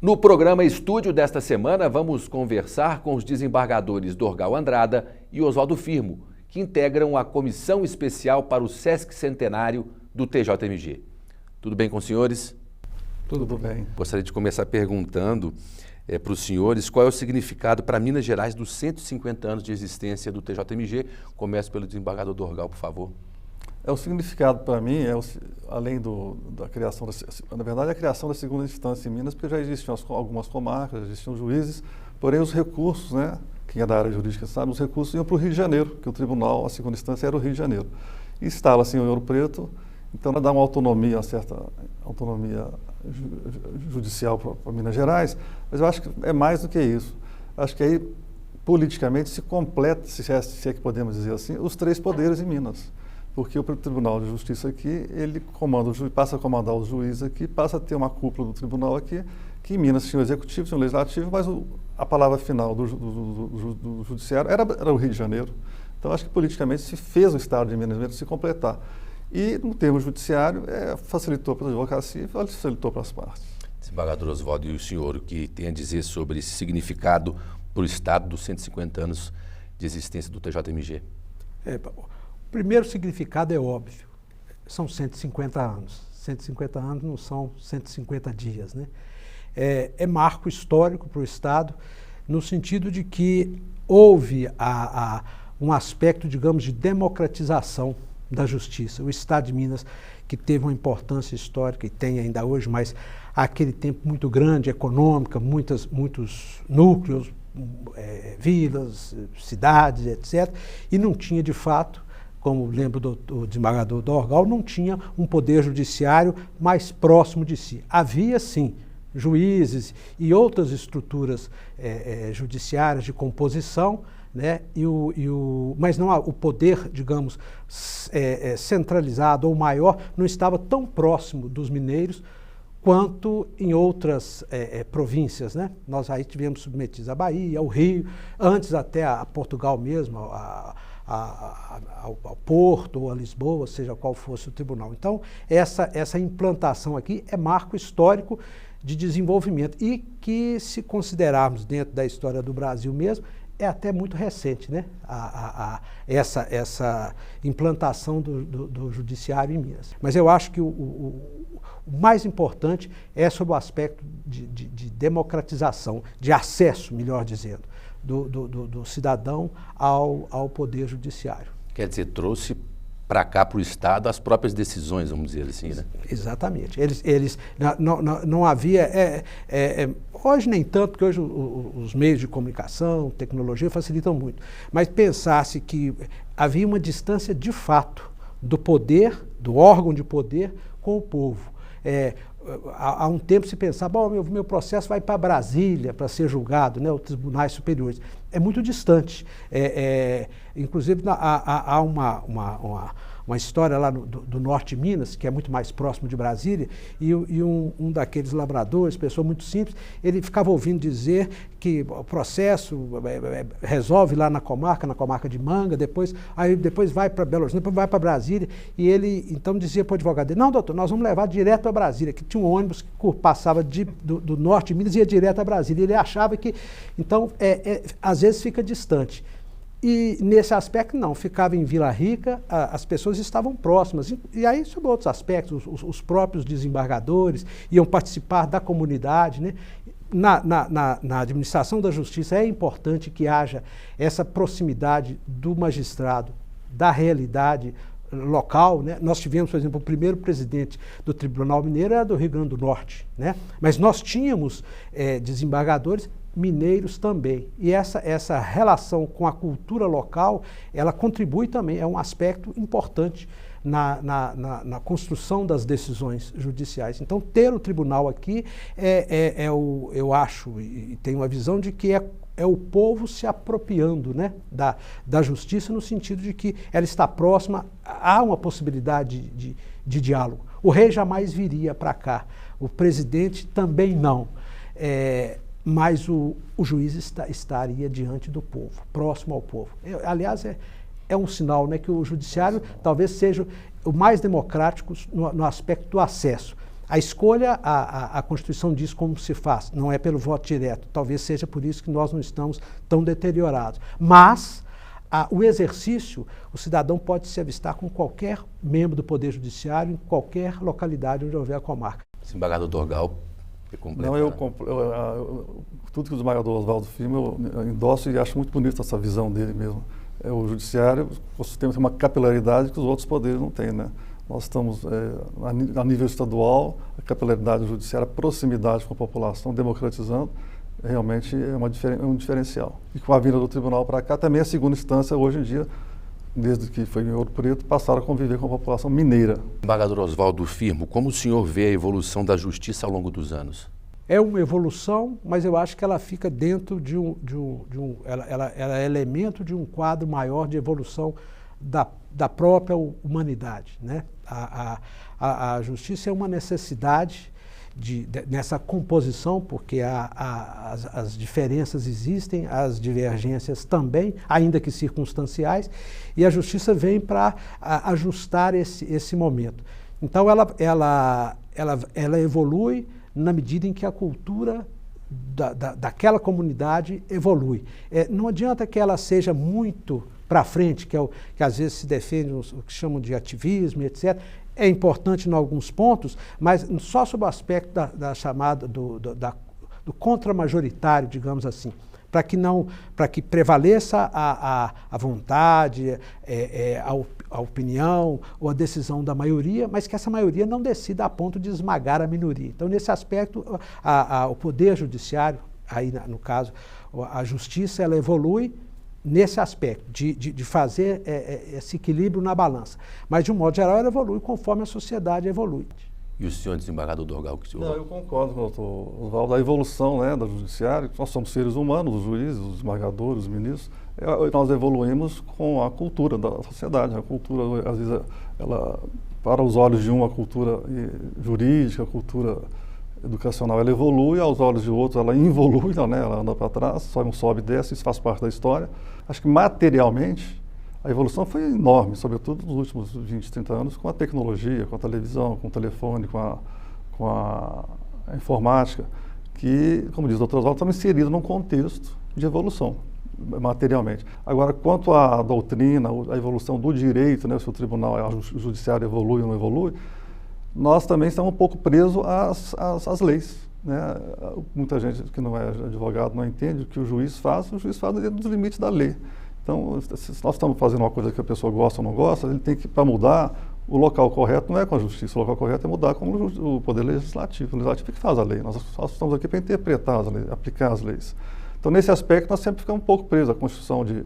No programa Estúdio desta semana, vamos conversar com os desembargadores Dorgal Andrada e Oswaldo Firmo, que integram a Comissão Especial para o Sesc Centenário do TJMG. Tudo bem com os senhores? Tudo bem. Gostaria de começar perguntando para os senhores qual é o significado para Minas Gerais dos 150 anos de existência do TJMG. Começo pelo desembargador Dorgal, por favor. O significado para mim, além da criação, na verdade, a criação da segunda instância em Minas, porque já existiam algumas comarcas, já existiam juízes, porém os recursos, né, quem é da área jurídica sabe, os recursos iam para o Rio de Janeiro, que o tribunal, a segunda instância era o Rio de Janeiro. E instala-se em Ouro Preto, então dá uma autonomia, uma certa autonomia judicial para Minas Gerais, mas eu acho que é mais do que isso. Acho que aí, politicamente, se completa, se é que podemos dizer assim, os três poderes em Minas. Porque o Tribunal de Justiça aqui, ele passa a comandar os juízes aqui, passa a ter uma cúpula do tribunal aqui, que em Minas tinha o executivo, tinha o legislativo, mas a palavra final do judiciário era o Rio de Janeiro. Então, acho que politicamente se fez o Estado de Minas mesmo se completar. E, no termo judiciário, facilitou para a advocacia e facilitou para as partes. Desembargador Oswaldo, e o senhor, o que tem a dizer sobre esse significado para o Estado dos 150 anos de existência do TJMG? O primeiro significado é óbvio, são 150 anos. 150 anos não são 150 dias, né? É marco histórico para o Estado, no sentido de que houve um aspecto, digamos, de democratização da justiça. O Estado de Minas, que teve uma importância histórica e tem ainda hoje, mas aquele tempo muito grande, econômica, muitos núcleos, vilas, cidades, etc., e não tinha, de fato, como lembro do desembargador Dorgal, não tinha um poder judiciário mais próximo de si. Havia, sim, juízes e outras estruturas judiciárias de composição, né? Mas não o poder, digamos, centralizado ou maior não estava tão próximo dos mineiros quanto em outras províncias, né? Nós aí tivemos submetidos à Bahia, ao Rio, antes até a Portugal mesmo, ao Porto ou a Lisboa, seja qual fosse o tribunal. Então, essa implantação aqui é marco histórico de desenvolvimento e que, se considerarmos dentro da história do Brasil mesmo, é até muito recente, né? Essa implantação do judiciário em Minas. Mas eu acho que o mais importante é sobre o aspecto de democratização, de acesso, melhor dizendo, do cidadão ao poder judiciário. Quer dizer, trouxe para cá, para o Estado, as próprias decisões, vamos dizer assim, né? Exatamente. Não havia... hoje nem tanto, porque hoje os meios de comunicação, tecnologia facilitam muito, mas pensasse que havia uma distância de fato do poder, do órgão de poder, com o povo. Há um tempo se pensava, bom, meu processo vai para Brasília para ser julgado, né, os tribunais superiores. É muito distante. Inclusive, há uma história lá do norte de Minas, que é muito mais próximo de Brasília, e um daqueles lavradores, pessoa muito simples, ele ficava ouvindo dizer que o processo resolve lá na comarca de Manga, depois vai para Belo Horizonte, depois vai para Brasília, e ele então dizia para o advogado dele, não, doutor, nós vamos levar direto a Brasília, que tinha um ônibus que passava do norte de Minas e ia direto a Brasília. Ele achava que, então, às vezes fica distante. E nesse aspecto não, ficava em Vila Rica, as pessoas estavam próximas. E aí, sobre outros aspectos, os próprios desembargadores iam participar da comunidade, né? Na administração da justiça é importante que haja essa proximidade do magistrado, da realidade local, né? Nós tivemos, por exemplo, o primeiro presidente do Tribunal Mineiro era do Rio Grande do Norte, né? Mas nós tínhamos desembargadores mineiros também. E essa relação com a cultura local, ela contribui também, é um aspecto importante na construção das decisões judiciais. Então, ter o tribunal aqui eu acho, e tenho uma visão de que é o povo se apropriando, né, da justiça, no sentido de que ela está próxima, há uma possibilidade de diálogo. O rei jamais viria para cá, o presidente também não. Mas o juiz estaria diante do povo, próximo ao povo. Aliás, é um sinal, né, que o judiciário talvez seja o mais democrático no aspecto do acesso. A escolha, a Constituição diz como se faz, não é pelo voto direto. Talvez seja por isso que nós não estamos tão deteriorados. Mas o exercício, o cidadão pode se avistar com qualquer membro do Poder Judiciário, em qualquer localidade onde houver a comarca. Desembargador Dorgal, não, tudo que o desembargador Oswaldo Firmo eu endosso e acho muito bonito essa visão dele mesmo. O judiciário tem uma capilaridade que os outros poderes não têm, né? Nós estamos, a nível estadual, a capilaridade do judiciário, a proximidade com a população, democratizando, realmente é um diferencial. E com a vinda do tribunal para cá, também a segunda instância, hoje em dia, desde que foi em Ouro Preto, passaram a conviver com a população mineira. Embargador Oswaldo Firmo, como o senhor vê a evolução da justiça ao longo dos anos? É uma evolução, mas eu acho que ela fica dentro ela é elemento de um quadro maior de evolução da própria humanidade, né? A justiça é uma necessidade nessa composição, porque as diferenças existem, as divergências também, ainda que circunstanciais, e a justiça vem para ajustar esse momento. Então ela evolui na medida em que a cultura daquela comunidade evolui. Não adianta que ela seja muito para frente, que às vezes se defende o que chamam de ativismo, etc. É importante em alguns pontos, mas só sob o aspecto da chamada do contramajoritário, digamos assim, para que prevaleça a vontade, a opinião ou a decisão da maioria, mas que essa maioria não decida a ponto de esmagar a minoria. Então, nesse aspecto, o Poder Judiciário, aí no caso, a Justiça, ela evolui nesse aspecto, de fazer esse equilíbrio na balança. Mas, de um modo geral, ela evolui conforme a sociedade evolui. E o senhor desembargador Dorgal, que o senhor... Não, eu concordo com o doutor Oswaldo, a evolução, né, do judiciário, nós somos seres humanos, os juízes, os desembargadores, os ministros, nós evoluímos com a cultura da sociedade. A cultura, às vezes, para os olhos de um, a cultura jurídica, a cultura educacional, ela evolui, aos olhos de outros, ela involui, né, ela anda para trás, sobe e desce, isso faz parte da história. Acho que materialmente, a evolução foi enorme, sobretudo nos últimos 20, 30 anos, com a tecnologia, com a televisão, com o telefone, com a informática, que, como diz o doutor Oswaldo, estamos inseridos num contexto de evolução, materialmente. Agora, quanto à doutrina, a evolução do direito, né, se o tribunal, o judiciário evolui ou não evolui, nós também estamos um pouco presos às leis, né? Muita gente que não é advogado não entende o que o juiz faz dentro dos limites da lei. Então, se nós estamos fazendo uma coisa que a pessoa gosta ou não gosta, ele tem que, para mudar, o local correto não é com a justiça, o local correto é mudar com o poder legislativo. O legislativo é que faz a lei, nós estamos aqui para interpretar as leis, aplicar as leis. Então, nesse aspecto, nós sempre ficamos um pouco presos à Constituição de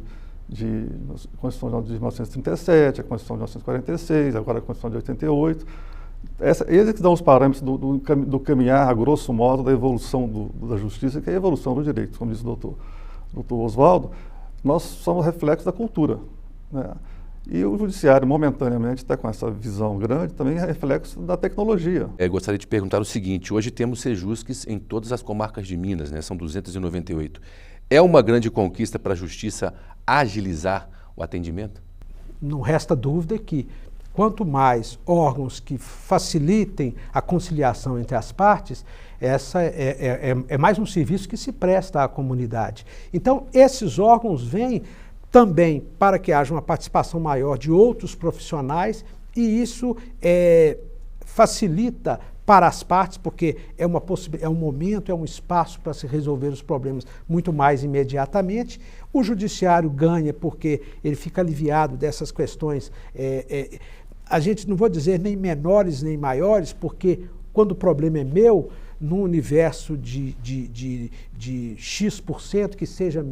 1937, a Constituição de 1946, agora a Constituição de 88. Eles que dão os parâmetros do caminhar, a grosso modo, da evolução da justiça, que é a evolução do direito, como diz o doutor Oswaldo. Nós somos reflexos da cultura, né? E o judiciário, momentaneamente, está com essa visão grande, também é reflexo da tecnologia. Gostaria de perguntar o seguinte, hoje temos sejusques em todas as comarcas de Minas, né? São 298. É uma grande conquista para a justiça agilizar o atendimento? Não resta dúvida que quanto mais órgãos que facilitem a conciliação entre as partes, essa é mais um serviço que se presta à comunidade. Então, esses órgãos vêm também para que haja uma participação maior de outros profissionais e isso facilita para as partes, porque é um momento, é um espaço para se resolver os problemas muito mais imediatamente. O judiciário ganha porque ele fica aliviado dessas questões, a gente não vou dizer nem menores nem maiores, porque quando o problema é meu, num universo de X%, que seja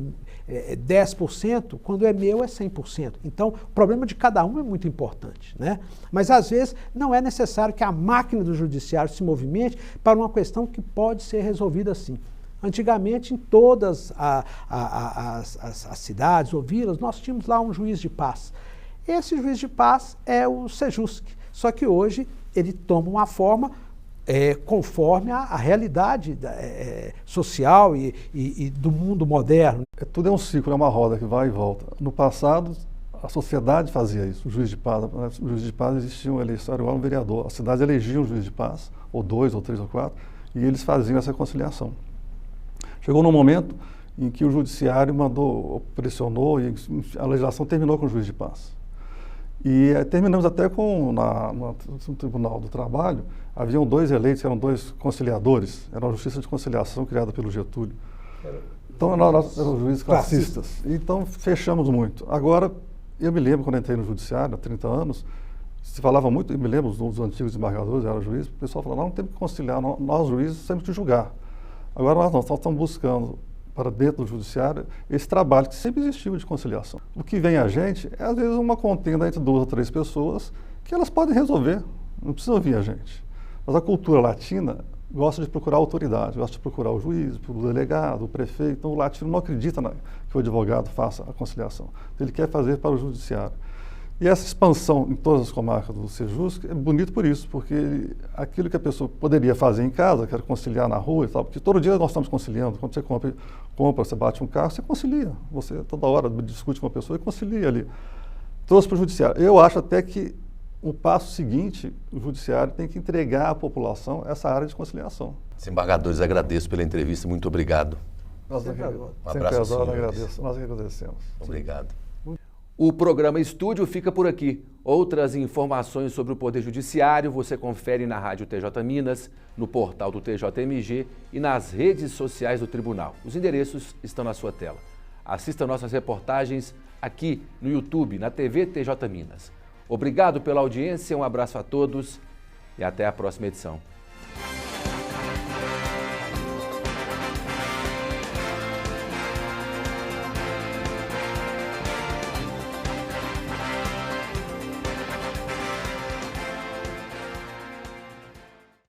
10%, quando é meu é 100%. Então, o problema de cada um é muito importante, né? Mas, às vezes, não é necessário que a máquina do judiciário se movimente para uma questão que pode ser resolvida assim. Antigamente, em todas as cidades ou vilas, nós tínhamos lá um juiz de paz. Esse juiz de paz é o Sejusc, só que hoje ele toma uma forma conforme a realidade social e do mundo moderno. Tudo é um ciclo, é uma roda que vai e volta. No passado, a sociedade fazia isso, o juiz de paz. O juiz de paz existia uma eleição, era igual um vereador. A cidade elegia um juiz de paz, ou 2, ou 3, ou 4, e eles faziam essa conciliação. Chegou num momento em que o judiciário pressionou, e a legislação terminou com o juiz de paz. E terminamos até no Tribunal do Trabalho, haviam 2 eleitos, eram 2 conciliadores, era uma justiça de conciliação criada pelo Getúlio. Então, nós éramos juízes classistas. Então, fechamos muito. Agora, eu me lembro, quando entrei no judiciário, há 30 anos, se falava muito, eu me lembro dos antigos desembargadores, eu era juiz, o pessoal falava, não temos que conciliar, nós juízes temos que julgar. Agora, nós estamos buscando, para dentro do judiciário, esse trabalho que sempre existiu de conciliação. O que vem a gente é, às vezes, uma contenda entre 2 ou 3 pessoas que elas podem resolver, não precisam vir a gente. Mas a cultura latina gosta de procurar autoridade, gosta de procurar o juiz, o delegado, o prefeito. Então, o latino não acredita que o advogado faça a conciliação. Ele quer fazer para o judiciário. E essa expansão em todas as comarcas do Sejusc é bonito por isso, porque aquilo que a pessoa poderia fazer em casa, que era conciliar na rua e tal, porque todo dia nós estamos conciliando. Quando você compra, você bate um carro, você concilia. Você toda hora discute com uma pessoa e concilia ali. Trouxe para o judiciário. Eu acho até que o passo seguinte, o judiciário tem que entregar à população essa área de conciliação. Desembargadores, agradeço pela entrevista, muito obrigado. Nós abraço, nós agradecemos. Obrigado. O programa Estúdio fica por aqui. Outras informações sobre o Poder Judiciário você confere na Rádio TJ Minas, no portal do TJMG e nas redes sociais do Tribunal. Os endereços estão na sua tela. Assista nossas reportagens aqui no YouTube, na TV TJ Minas. Obrigado pela audiência, um abraço a todos e até a próxima edição.